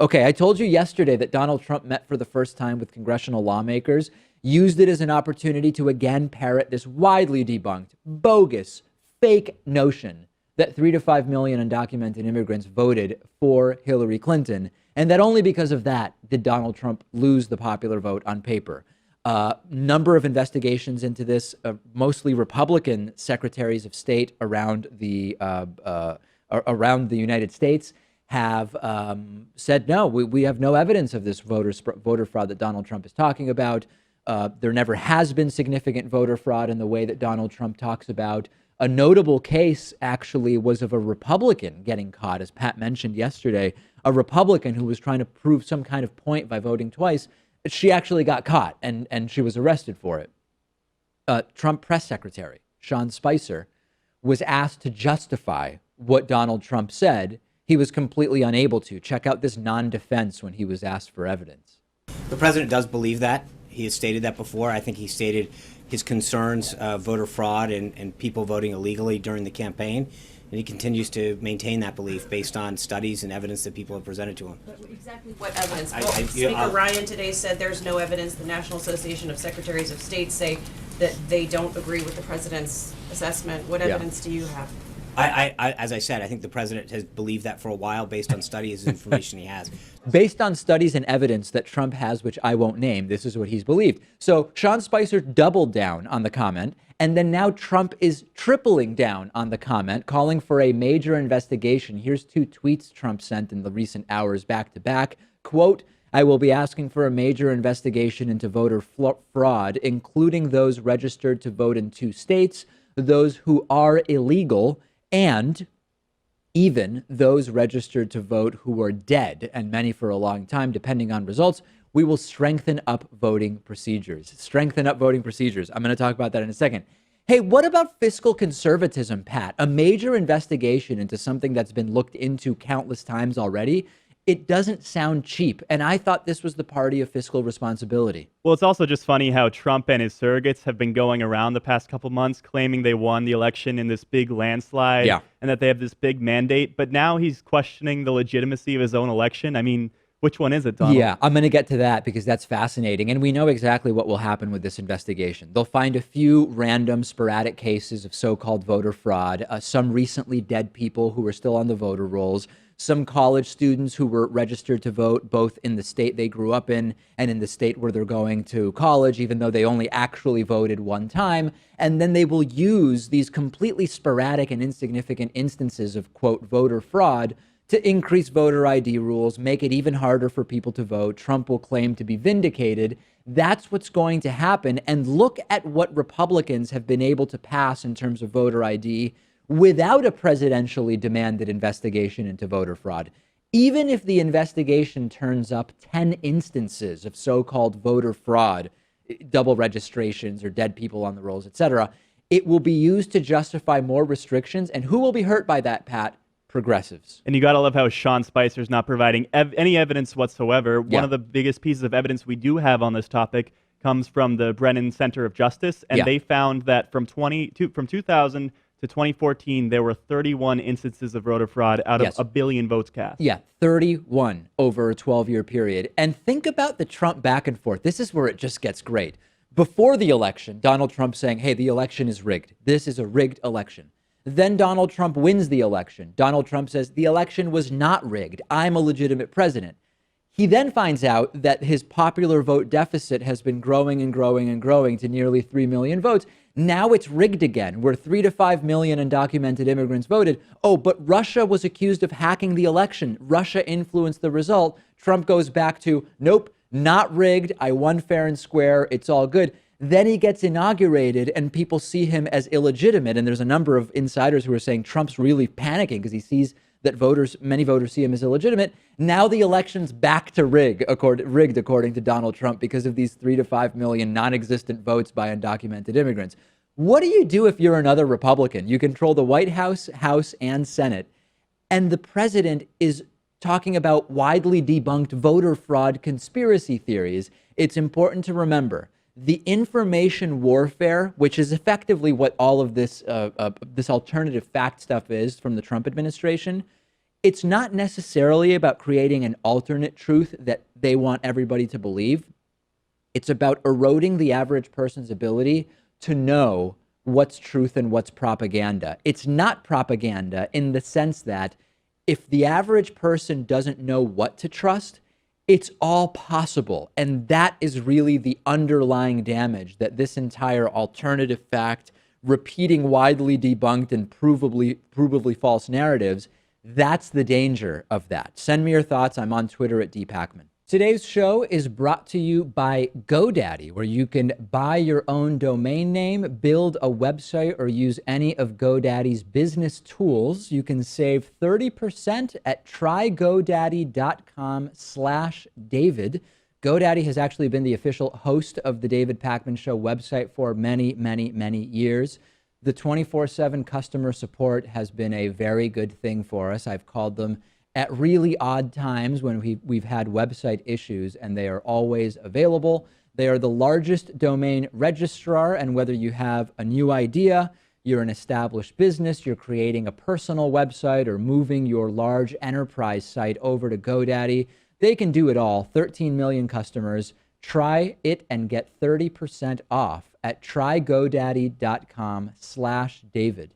Okay, I told you yesterday that Donald Trump met for the first time with congressional lawmakers, used it as an opportunity to again parrot this widely debunked, bogus, fake notion that 3 to 5 million undocumented immigrants voted for Hillary Clinton, and that only because of that did Donald Trump lose the popular vote on paper. Number of investigations into this, mostly Republican secretaries of state around the United States have said, no, we have no evidence of this voter fraud that Donald Trump is talking about. There never has been significant voter fraud in the way that Donald Trump talks about. A notable case actually was of a Republican getting caught, as Pat mentioned yesterday, a Republican who was trying to prove some kind of point by voting twice. She actually got caught and she was arrested for it. Trump press secretary Sean Spicer was asked to justify what Donald Trump said. He was completely unable to. Check out this non-defense when he was asked for evidence. The president does believe that. He has stated that before. I think he stated his concerns of voter fraud and people voting illegally during the campaign. And he continues to maintain that belief based on studies and evidence that people have presented to him. But exactly what evidence? Speaker Ryan today said there's no evidence. The National Association of Secretaries of State say that they don't agree with the president's assessment. What evidence do you have? As I said, I think the president has believed that for a while based on studies and information he has. Based on studies and evidence that Trump has, which I won't name, this is what he's believed. So Sean Spicer doubled down on the comment, and then now Trump is tripling down on the comment, calling for a major investigation. Here's two tweets Trump sent in the recent hours back to back. Quote, I will be asking for a major investigation into voter fraud, including those registered to vote in 2 states, those who are illegal, and even those registered to vote who are dead, and many for a long time, depending on results. We will strengthen up voting procedures. Strengthen up voting procedures. I'm going to talk about that in a second. Hey, what about fiscal conservatism, Pat? A major investigation into something that's been looked into countless times already. It doesn't sound cheap. And I thought this was the party of fiscal responsibility. Well, it's also just funny how Trump and his surrogates have been going around the past couple months claiming they won the election in this big landslide and that they have this big mandate. But now he's questioning the legitimacy of his own election. I mean, which one is it, Donald? Yeah, I'm going to get to that because that's fascinating. And we know exactly what will happen with this investigation. They'll find a few random sporadic cases of so-called voter fraud, some recently dead people who are still on the voter rolls, some college students who were registered to vote both in the state they grew up in and in the state where they're going to college, even though they only actually voted one time. And then they will use these completely sporadic and insignificant instances of, quote, voter fraud to increase voter ID rules, make it even harder for people to vote. Trump will claim to be vindicated. That's what's going to happen. And look at what Republicans have been able to pass in terms of voter ID without a presidentially demanded investigation into voter fraud. Even if the investigation turns up 10 instances of so-called voter fraud, double registrations or dead people on the rolls, etc., it will be used to justify more restrictions. And who will be hurt by that, Pat? Progressives. And you got to love how Sean Spicer's not providing any evidence whatsoever. One of the biggest pieces of evidence we do have on this topic comes from the Brennan Center of Justice, and they found that from 2000 to 2014, there were 31 instances of voter fraud out of a billion votes cast. Yeah, 31 over a 12-year period. And think about the Trump back and forth. This is where it just gets great. Before the election, Donald Trump saying, hey, the election is rigged. This is a rigged election. Then Donald Trump wins the election. Donald Trump says the election was not rigged. I'm a legitimate president. He then finds out that his popular vote deficit has been growing and growing and growing to nearly 3 million votes. Now it's rigged again, where 3 to 5 million undocumented immigrants voted. Oh, but Russia was accused of hacking the election. Russia influenced the result. Trump goes back to, nope, not rigged. I won fair and square. It's all good. Then he gets inaugurated and people see him as illegitimate. And there's a number of insiders who are saying Trump's really panicking because he sees that many voters see him as illegitimate. Now the election's back to rigged according to Donald Trump because of these 3 to 5 million non-existent votes by undocumented immigrants. What do you do if you're another Republican? You control the White House, House, and Senate, and the president is talking about widely debunked voter fraud conspiracy theories. It's important to remember the information warfare, which is effectively what all of this this alternative fact stuff is from the Trump administration, it's not necessarily about creating an alternate truth that they want everybody to believe. It's about eroding the average person's ability to know what's truth and what's propaganda. It's not propaganda in the sense that if the average person doesn't know what to trust, it's all possible. And that is really the underlying damage that this entire alternative fact, repeating widely debunked and provably false narratives, that's the danger of that. Send me your thoughts. I'm on Twitter at @Pakman. Today's show is brought to you by GoDaddy, where you can buy your own domain name, build a website, or use any of GoDaddy's business tools. You can save 30% at trygodaddy.com/David. GoDaddy has actually been the official host of the David Pakman Show website for many, many, many years. The 24/7 customer support has been a very good thing for us. I've called them at really odd times when we've had website issues, and they are always available. They are the largest domain registrar, and whether you have a new idea, you're an established business, you're creating a personal website, or moving your large enterprise site over to GoDaddy, they can do it all. 13 million customers. Try it and get 30% off at trygodaddy.com/David.